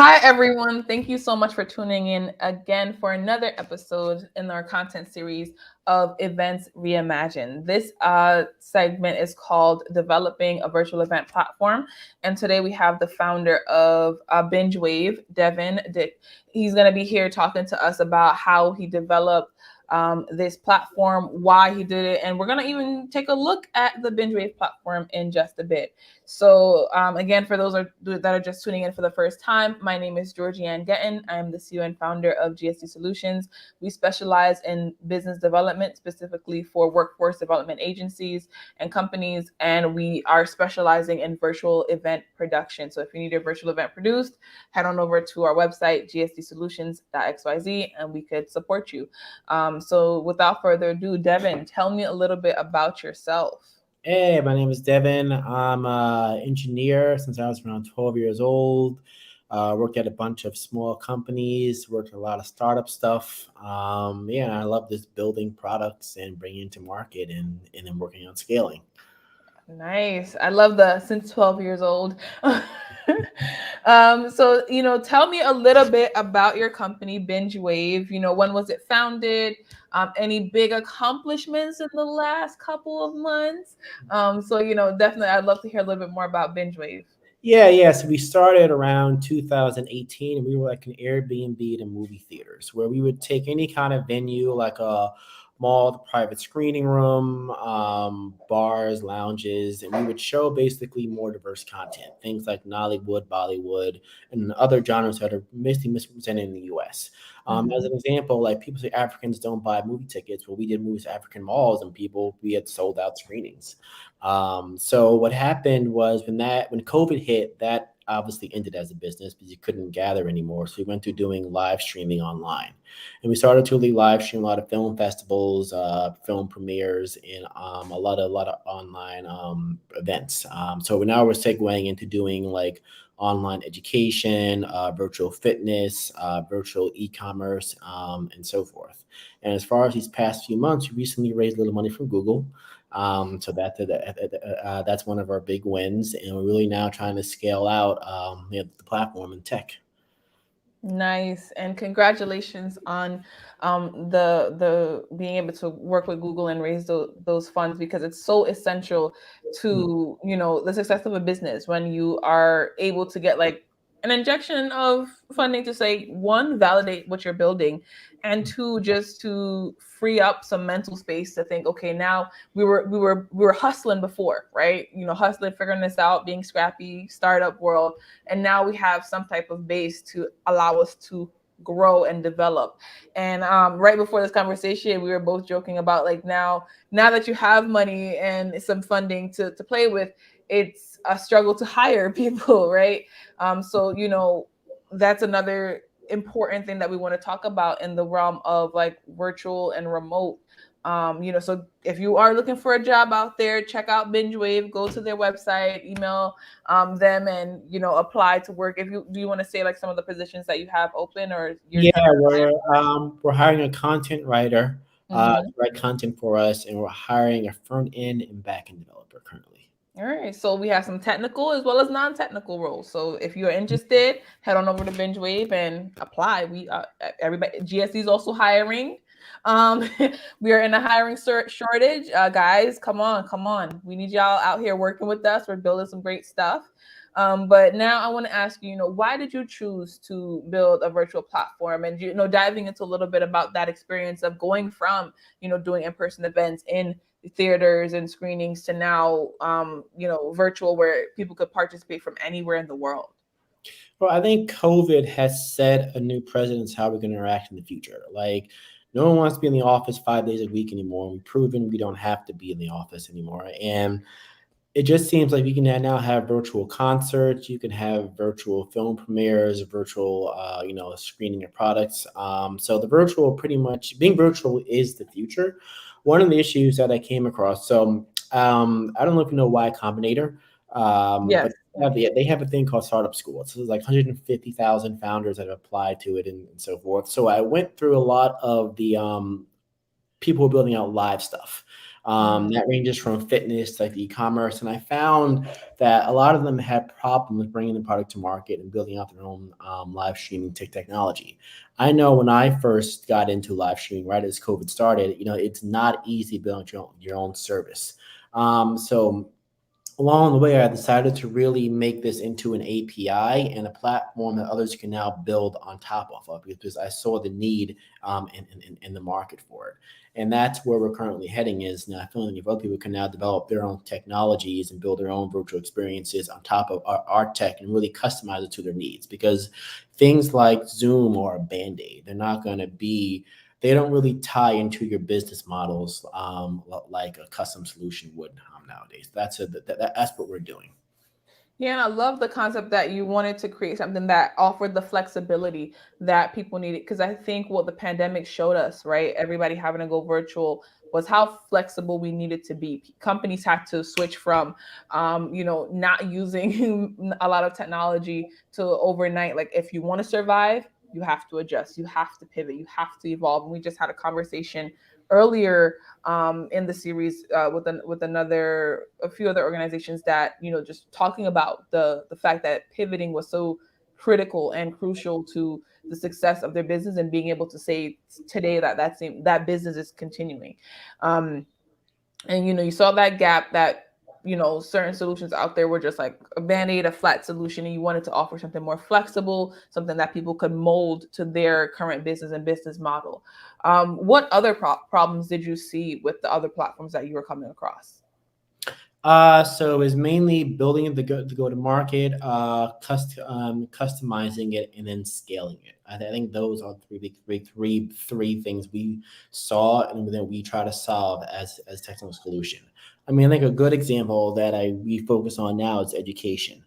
Hi, everyone. Thank you so much for tuning in again for another episode in our content series of Events Reimagined. This segment is called Developing a Virtual Event Platform. And today we have the founder of Bingewave, Devin Dick. He's going to be here talking to us about how he developed this platform, why he did it, and we're going to even take a look at the Bingewave platform in just a bit. So again, for those that are just tuning in for the first time, my name is Georgianne Gettin. I am the CEO and founder of GSD Solutions. We specialize in business development, specifically for workforce development agencies and companies, and we are specializing in virtual event production. So if you need a virtual event produced, head on over to our website, gsdsolutions.xyz, and we could support you. So without further ado, Devin, tell me a little bit about yourself. Hey, my name is Devin. I'm an engineer since I was around 12 years old. Worked at a bunch of small companies, worked a lot of startup stuff. I love this building products and bringing it to market and then working on scaling. Nice. I love the since 12 years old. So, tell me a little bit about your company, Bingewave. When was it founded? Any big accomplishments in the last couple of months? Definitely, I'd love to hear a little bit more about Bingewave. Yeah. So we started around 2018, and we were like an Airbnb to movie theaters, where we would take any kind of venue, like a mall, private screening room, bars, lounges, and we would show basically more diverse content, things like Nollywood, Bollywood, and other genres that are mostly misrepresented in the U.S. As Mhm. an example, like people say Africans don't buy movie tickets. Well, we did movies at African malls, and we had sold out screenings. So what happened was when COVID hit, that obviously ended as a business because you couldn't gather anymore. So we went to doing live streaming online, and we started to really live stream a lot of film festivals, film premieres, and a lot of online events. So now we're segueing into doing like online education, virtual fitness, virtual e-commerce, and so forth. And as far as these past few months, we recently raised a little money from Google. That's one of our big wins, and we're really now trying to scale out the platform and tech. Nice, and congratulations on the being able to work with Google and raise those funds, because it's so essential Mm. to the success of a business when you are able to get like an injection of funding to say, one, validate what you're building, and two, just to free up some mental space to think, okay, now we were hustling before, right? Hustling, figuring this out, being scrappy, startup world, and now we have some type of base to allow us to grow and develop. And right before this conversation, we were both joking about, like, now that you have money and some funding to play with, it's a struggle to hire people, right? So that's another important thing that we want to talk about in the realm of like virtual and remote. So if you are looking for a job out there, check out Bingewave, go to their website, email them, and apply to work. If you do, you want to say like some of the positions that you have open, or you're Yeah, trying we're hiring a content writer to. to write content for us, and we're hiring a front end and back end developer currently. All right, so we have some technical as well as non-technical roles. So if you're interested, head on over to Bingewave and apply. We everybody GSD is also hiring. Um, we are in a hiring shortage, guys. Come on, come on. We need y'all out here working with us. We're building some great stuff. But now I want to ask you, why did you choose to build a virtual platform, and diving into a little bit about that experience of going from doing in-person events in theaters and screenings to now virtual, where people could participate from anywhere in the world. Well, I think COVID has set a new precedence how we're going to interact in the future. Like, no one wants to be in the office 5 days a week anymore. We've proven we don't have to be in the office anymore. And it just seems like we can now have virtual concerts. You can have virtual film premieres, virtual, screening of products. So the virtual, pretty much being virtual, is the future. One of the issues that I came across. So I don't know if you know Y Combinator, Yes. but they have a thing called Startup School. So there's like 150,000 founders that have applied to it and so forth. So I went through a lot of the people who are building out live stuff. Mhm. That ranges from fitness to like e-commerce. And I found that a lot of them had problems bringing the product to market and building out their own live streaming technology. I know when I first got into live streaming, right as COVID started, it's not easy building your own service. So along the way, I decided to really make this into an API and a platform that others can now build on top of because I saw the need in the market for it. And that's where we're currently heading is now feeling like other people can now develop their own technologies and build their own virtual experiences on top of our tech and really customize it to their needs. Because things like Zoom or a Band-Aid, they don't really tie into your business models like a custom solution would nowadays. That's what we're doing. Yeah, and I love the concept that you wanted to create something that offered the flexibility that people needed. Because I think what the pandemic showed us, right? Everybody having to go virtual was how flexible we needed to be. Companies had to switch from, not using a lot of technology to overnight. Like, if you want to survive, you have to adjust, you have to pivot, you have to evolve. And we just had a conversation earlier in the series with a few other organizations that just talking about the fact that pivoting was so critical and crucial to the success of their business and being able to say today that that business is continuing. Um, and you saw that gap that certain solutions out there were just like a band-aid, a flat solution, and you wanted to offer something more flexible, something that people could mold to their current business and business model. What other problems did you see with the other platforms that you were coming across? So it was mainly building the go to market, customizing it, and then scaling it. I think those are three things we saw and then we try to solve as technical solution. I mean, I think a good example that we focus on now is education.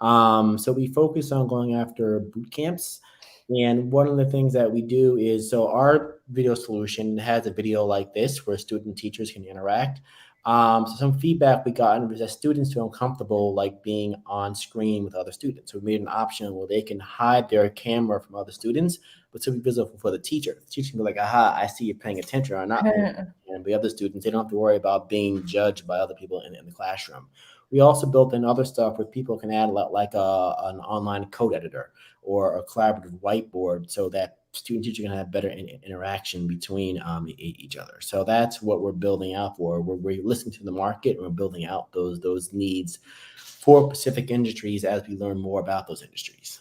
So we focus on going after boot camps. And one of the things that we do is so our video solution has a video like this where student and teachers can interact. So some feedback we got was that students feel uncomfortable like being on screen with other students. So we made an option where they can hide their camera from other students, but still be visible for the teacher. The teacher can be like, aha, I see you're paying attention or not paying attention. And the other students, they don't have to worry about being judged by other people in the classroom. We also built in other stuff where people can add like an online code editor or a collaborative whiteboard so that student teacher can have better interaction between each other. So that's what we're building out for. We're listening to the market and we're building out those needs for specific industries as we learn more about those industries.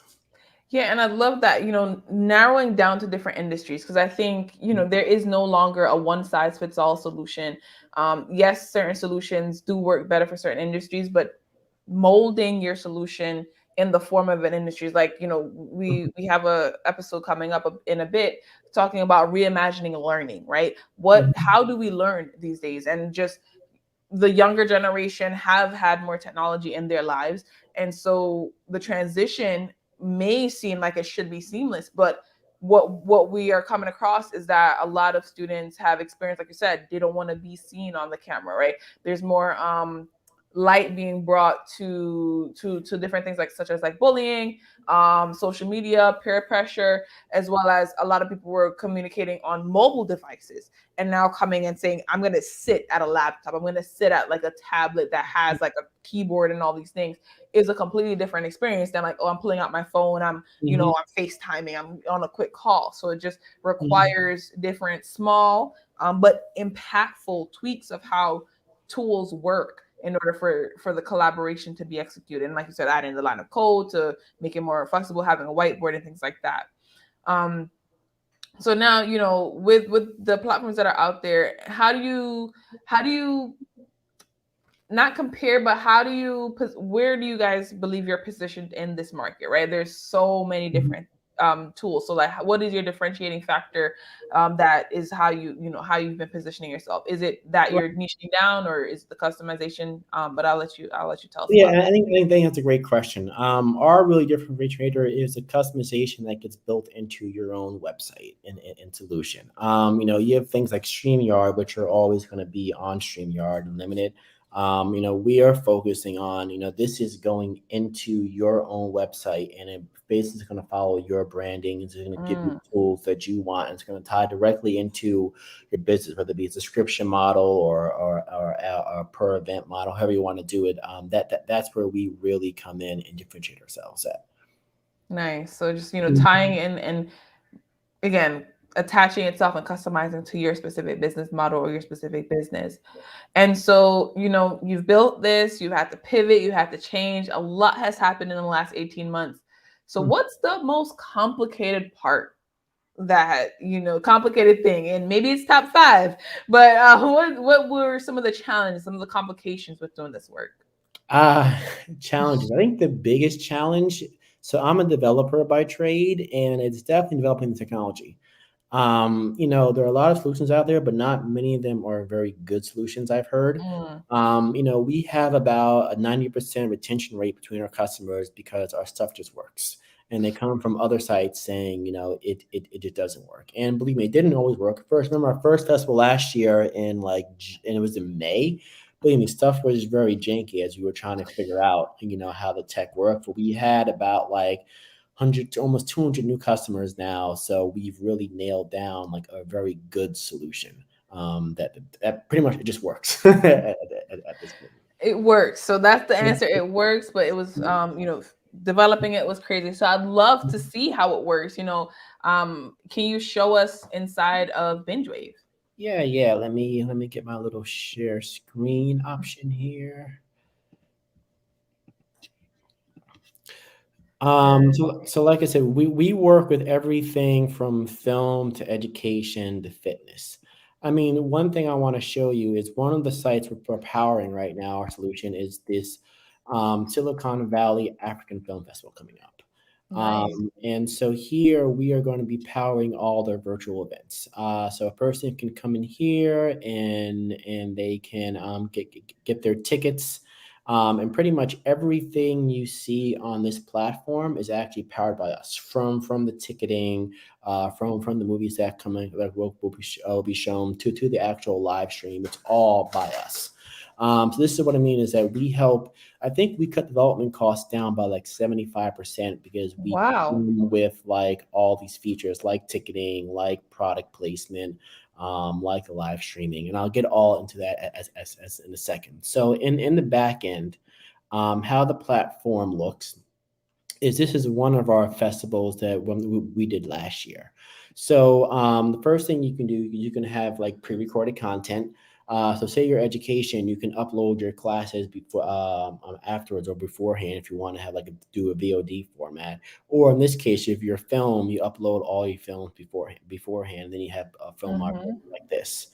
Yeah, and I love that, narrowing down to different industries because I think, there is no longer a one size fits all solution. Yes, certain solutions do work better for certain industries, but molding your solution in the form of an industry is like, we have a episode coming up in a bit talking about reimagining learning, right? Mhm. How do we learn these days? And just the younger generation have had more technology in their lives, and so the transition may seem like it should be seamless, but what we are coming across is that a lot of students have experienced, like you said, they don't want to be seen on the camera, right? There's more light being brought to different things, like such as like bullying, social media, peer pressure, as well as a lot of people were communicating on mobile devices and now coming and saying, I'm going to sit at a laptop, I'm going to sit at like a tablet that has like a keyboard and all these things, is a completely different experience than like, oh, I'm pulling out my phone, Mhm. I'm FaceTiming, I'm on a quick call. So it just Mhm. requires different small but impactful tweaks of how tools work in order for the collaboration to be executed. And like you said, adding the line of code to make it more flexible, having a whiteboard and things like that. Um, so now, with the platforms that are out there, how do you not compare, but where do you guys believe you're positioned in this market, right? There's so many Mhm. different tools. So like, what is your differentiating factor, that is how you've been positioning yourself? Is it that you're niching down, or is it the customization? But I'll let you tell us about Yeah, I think that's a great question. Our really differentiator is the customization that gets built into your own website and solution. You have things like StreamYard, which are always going to be on StreamYard Unlimited. We are focusing on, this is going into your own website, and it basically is going to follow your branding. It's going to give you Mm, tools that you want. And it's going to tie directly into your business, whether it be a subscription model or per event model, however you want to do it. That's where we really come in and differentiate ourselves at. nice. So just, tying in and again, attaching itself and customizing to your specific business model or your specific business. And so, you've built this, you've had to pivot, you had to change. A lot has happened in the last 18 months. So, Mhm. what's the most complicated part that, complicated thing? And maybe it's top five, but what were some of the challenges, some of the complications with doing this work? Uh, Challenges. I think the biggest challenge. So I'm a developer by trade, and it's definitely developing the technology. There are a lot of solutions out there, but not many of them are very good solutions, I've heard. Mm, We have about a 90% retention rate between our customers because our stuff just works. And they come from other sites saying, it just doesn't work. And believe me, it didn't always work. First, remember our first festival last year and it was in May. Believe me, stuff was very janky as we were trying to figure out, how the tech worked. But we had about like 100 to almost 200 new customers now. So we've really nailed down like a very good solution, that pretty much it just works at this point. it works. So that's the answer. It works, but it was, developing it was crazy. So I'd love to see how it works. Can you show us inside of Bingewave? Yeah, yeah. Let me get my little share screen option here. So like I said, we work with everything from film to education to fitness. I mean, one thing I want to show you is one of the sites we're powering right now. Our solution is this Silicon Valley African Film Festival coming up. Nice. And so here we are going to be powering all their virtual events. So a person can come in here and they can get their tickets, and pretty much everything you see on this platform is actually powered by us. From the ticketing, from the movies that come in, that will be shown to the actual live stream. It's all by us. So this is what I mean is that we help. I think we cut development costs down by like 75% because we Wow. come with like all these features like ticketing, like product placement, like the live streaming, and I'll get all into that as in a second. So in the back end, how the platform looks is this is one of our festivals that we did last year. So the first thing you can do, you can have like pre-recorded content. So say your education, you can upload your classes before, afterwards or beforehand if you want to have like do a VOD format. Or in this case, if you're film, you upload all your films beforehand. Then you have a film art Hmm. like this.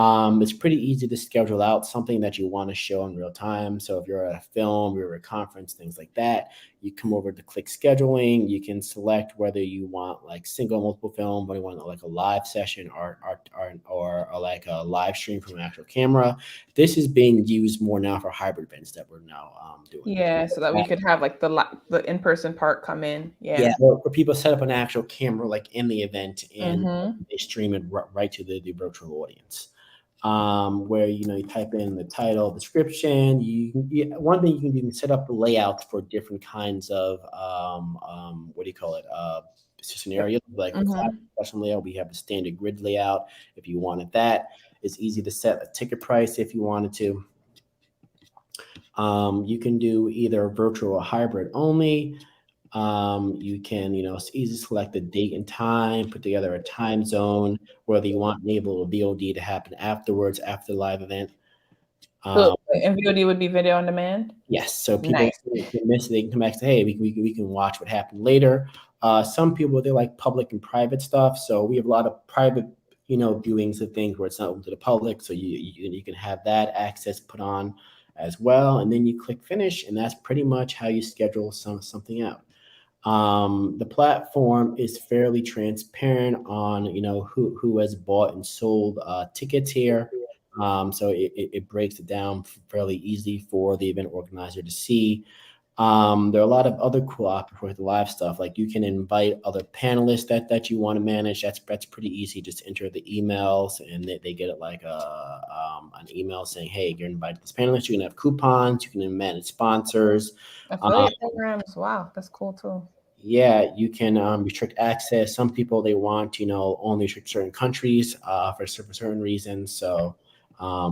It's pretty easy to schedule out something that you want to show in real time. So if you're at a film, you're at a conference, things like that, you come over to click scheduling. You can select whether you want like single, multiple film, whether you want like a live session or like a live stream from an actual camera. This is being used more now for hybrid events that we're now doing. Yeah, so that we could have like the in-person part come in. Yeah, Yeah. where people set up an actual camera like in the event and Hmm. they stream it right to the virtual audience. Where you type in the title, description. One thing you can set up the layouts for different kinds of what do you call it? Scenarios like a class Hmm. discussion layout. We have a standard grid layout if you wanted that. It's easy to set a ticket price if you wanted to. You can do either virtual or hybrid only. You can, it's easy to select the date and time, put together a time zone, whether you want enable a VOD to happen afterwards, after the live event. So Um, and VOD would be video on demand. yes, so people Nice. if they miss it, they can come back and say, hey, we can watch what happened later. Some people, they like public and private stuff. So we have a lot of private, viewings of things where it's not open to the public. So you can have that access put on as well. And then you click finish, and that's pretty much how you schedule something out. The platform is fairly transparent on who has bought and sold tickets here. So it breaks it down fairly easy for the event organizer to see. There are a lot of other cool options with live stuff. Like you can invite other panelists that you want to manage. That's pretty easy. Just enter the emails, and they get it like an email saying, "Hey, you're invited to this panelist. You can have coupons. You can manage sponsors. Um, Affiliate programs. Wow, that's cool too. yeah, you can restrict access. Some people they want only restrict certain countries for certain reasons. So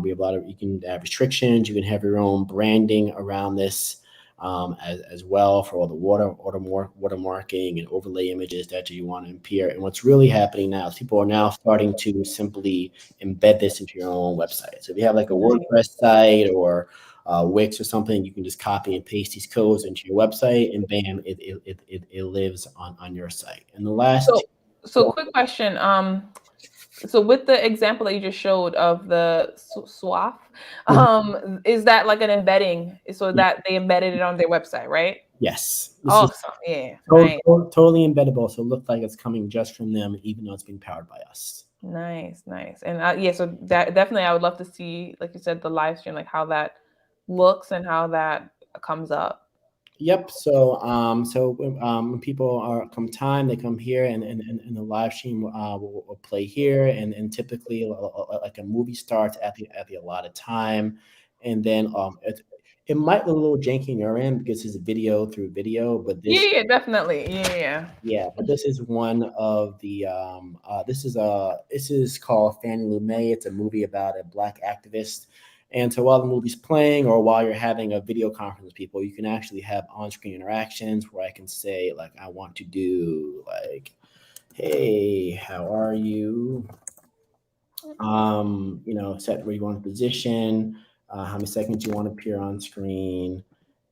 we have a lot of you can have restrictions. You can have your own branding around this as well for all the watermarking and overlay images that you want to appear. And what's really happening now is people are now starting to simply embed this into your own website. So if you have like a Nice. WordPress site or Wix or something, you can just copy and paste these codes into your website, and bam, it lives on your site. And the last, So, so quick question. So with the example that you just showed of the SWAF, is that like an embedding so yeah, that they embedded it on their website, right? yes, this is Awesome. Yeah. Nice. totally embeddable. So it looks like it's coming just from them, even though it's being powered by us. Nice. Nice. And yeah, so that definitely I would love to see, like you said, the live stream, like how that looks and how that comes up. Yep. So when people are come time, they come here, and the live stream will play here, and typically like a movie starts at the allotted time, and then it might look a little janky in your end because it's video through video, but Yeah, this yeah, definitely. Yeah, yeah. yeah, but this is one of the this is called Fannie Lou May. It's a movie about a black activist. And so while the movie's playing or while you're having a video conference with people, you can actually have on-screen interactions where I can say like I want to do like, hey, how are you? Set where you want to position, how many seconds you want to appear on screen,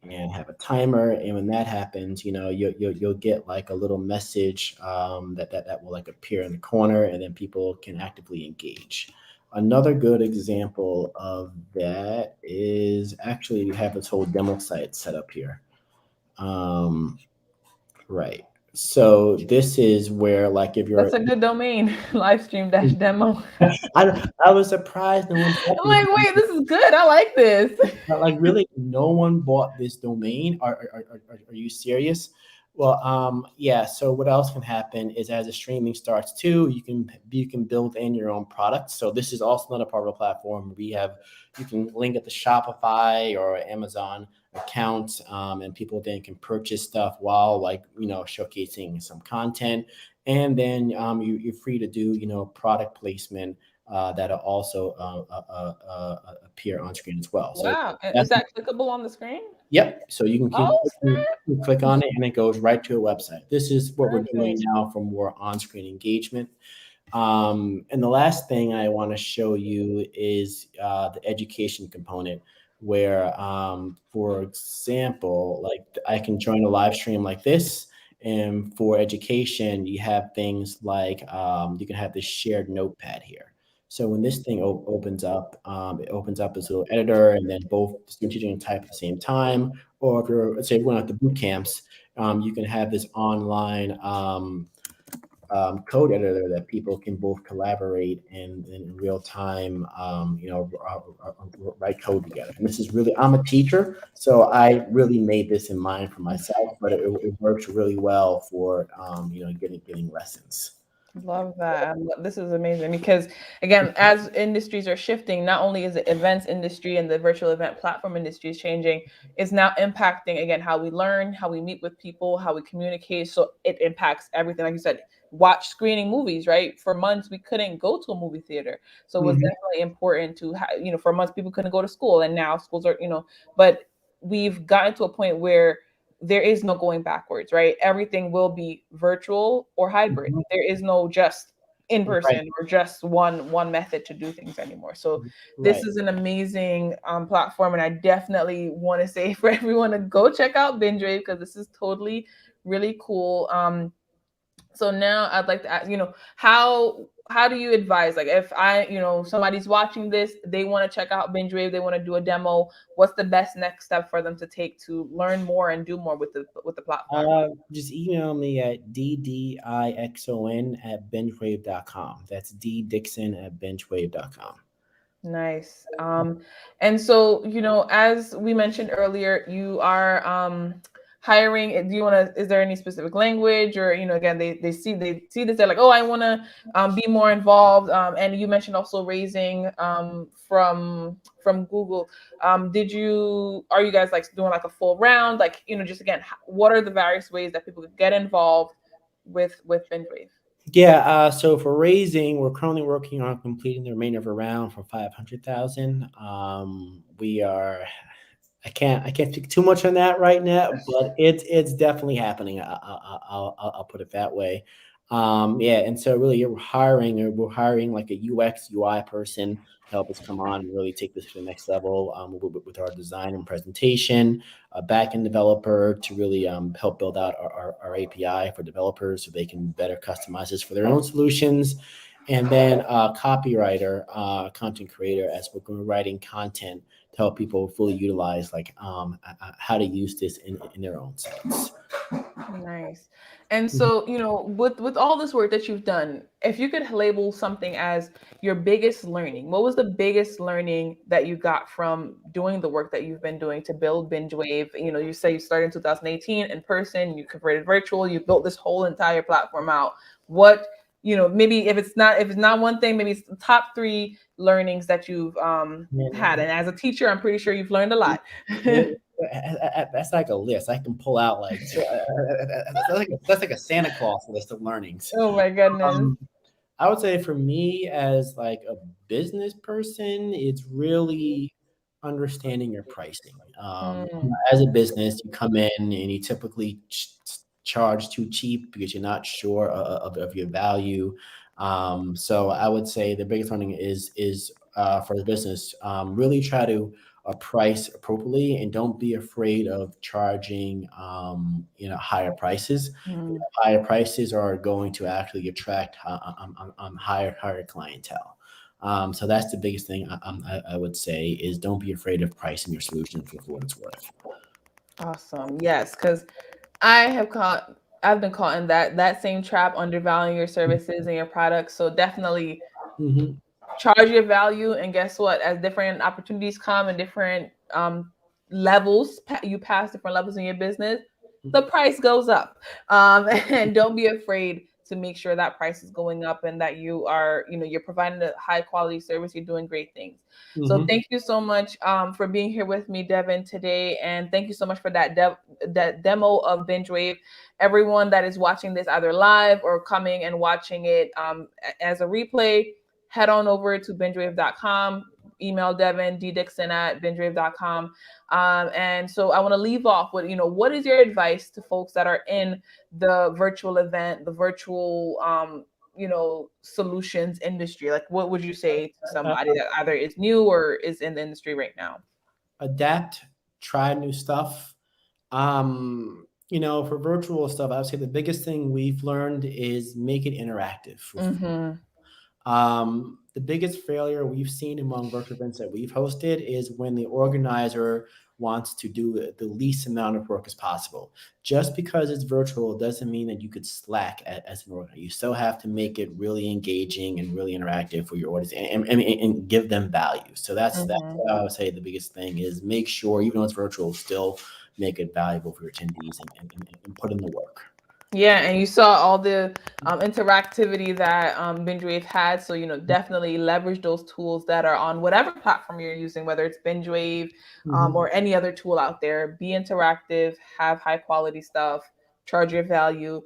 and have a timer. And when that happens, you'll get like a little message that will like appear in the corner, and then people can actively engage. Another good example of that is actually we have this whole demo site set up here. Um, right. So this is where like if you're That's a good domain. Livestream dash demo. I was surprised no one bought I'm this. like, wait, this is good. I like this. Like really, no one bought this domain. Are you serious? Well, yeah. So what else can happen is as the streaming starts too, you can build in your own products. So this is also not a part of a platform. You can link it to Shopify or Amazon account, and people then can purchase stuff while like showcasing some content, and then you're free to do product placement that'll also appear on screen as well. So Wow. Is that's that clickable on the screen? yep. So you can Oh, click on it and it goes right to a website. This is what we're doing perfect. now for more on-screen engagement. And the last thing I want to show you is the education component, where, for example, like I can join a live stream like this. And for education, you have things like you can have this shared notepad here. So when this thing opens up, it opens up this little editor, and then both the student teacher can type at the same time. Or if you're, let's say, going out to boot camps, you can have this online code editor that people can both collaborate in real time, write code together. And this is really, I'm a teacher, so I really made this in mind for myself, but it works really well for, getting lessons. Love that. This is amazing because, again, as industries are shifting, not only is the events industry and the virtual event platform industry is changing, it's now impacting, again, how we learn, how we meet with people, how we communicate. So it impacts everything. Like you said, watch screening movies, right? For months, we couldn't go to a movie theater. So it was Mhm. definitely important to, for months, people couldn't go to school. And now schools are, but we've gotten to a point where there is no going backwards, right? Everything will be virtual or hybrid. Mhm. There is no just in Right, person or just one method to do things anymore. So this right. is an amazing platform, and I definitely want to say for everyone to go check out Bingewave because this is totally really cool. So now I'd like to ask, how do you advise? Like if somebody's watching this, they want to check out Bingewave, they want to do a demo. What's the best next step for them to take to learn more and do more with the platform? Just email me at ddixon at bingewave.com. That's ddixon at bingewave.com. Nice. And so, as we mentioned earlier, you are hiring. Do you want to? Is there any specific language, or again, they see this, they're like, oh, I want to be more involved. And you mentioned also raising from Google. Are you guys like doing like a full round? Like, just again, what are the various ways that people could get involved with Bingewave? Yeah, so for raising, we're currently working on completing the remainder of a round for 500,000. We are I can't speak too much on that right now, but it's definitely happening. I'll put it that way. Yeah, and so really, we're hiring like a UX UI person to help us come on and really take this to the next level with our design and presentation. A backend developer to really help build out our API for developers so they can better customize this for their own solutions. And then a copywriter, content creator, as we're going writing content to help people fully utilize like how to use this in their own sites. Nice. And so, with all this work that you've done, if you could label something as your biggest learning, what was the biggest learning that you got from doing the work that you've been doing to build BingeWave? You say you started in 2018 in person, you converted virtual, you built this whole entire platform out. What, maybe if it's not one thing, maybe it's the top three learnings that you've had. And as a teacher, I'm pretty sure you've learned a lot. That's like a list I can pull out. That's like a Santa Claus list of learnings. Oh my goodness. Um, I would say for me as like a business person, it's really understanding your pricing. Mm, As a business, you come in and you typically charge too cheap because you're not sure of your value. So I would say the biggest learning is for the business, really try to price appropriately and don't be afraid of charging higher prices. mm. Higher prices are going to actually attract higher clientele. So that's the biggest thing I would say is don't be afraid of pricing your solution for what it's worth. Awesome. Yes, because I've been caught in that same trap, undervaluing your services and your products. So definitely Mhm, charge your value, and guess what, as different opportunities come and different levels, you pass different levels in your business, the price goes up. And don't be afraid to make sure that price is going up and that you're providing a high quality service, you're doing great things. So mhm. thank you so much for being here with me, Devin, today, and thank you so much for that demo of Bingewave. Everyone that is watching this either live or coming and watching it as a replay, head on over to bingewave.com, email Devin, ddixon@bingewave.com. And so I want to leave off with, what is your advice to folks that are in the virtual event, the virtual, solutions industry? Like, what would you say to somebody that either is new or is in the industry right now? Adapt, try new stuff. For virtual stuff, I would say the biggest thing we've learned is make it interactive. Mm-hmm. The biggest failure we've seen among virtual events that we've hosted is when the organizer wants to do the least amount of work as possible. Just because it's virtual doesn't mean that you could slack as an organizer. You still have to make it really engaging and really interactive for your audience and give them value. So that's Mm-hmm. what I would say the biggest thing is make sure, even though it's virtual, still make it valuable for your attendees and put in the work. Yeah, and you saw all the interactivity that Bingewave had. So, definitely leverage those tools that are on whatever platform you're using, whether it's Bingewave Mhm. or any other tool out there. Be interactive, have high quality stuff, charge your value.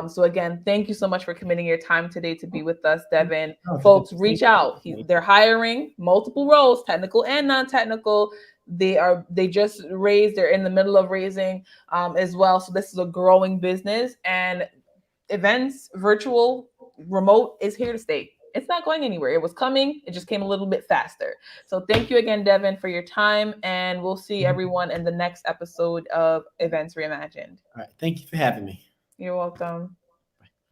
So, again, thank you so much for committing your time today to be with us, Devin. No, Folks, reach out. They're hiring multiple roles, technical and non technical. They just raised, they're in the middle of raising as well. So this is a growing business, and events, virtual, remote is here to stay. It's not going anywhere. It was coming. It just came a little bit faster. So thank you again, Devin, for your time, and we'll see everyone in the next episode of Events Reimagined. All right. Thank you for having me. You're welcome.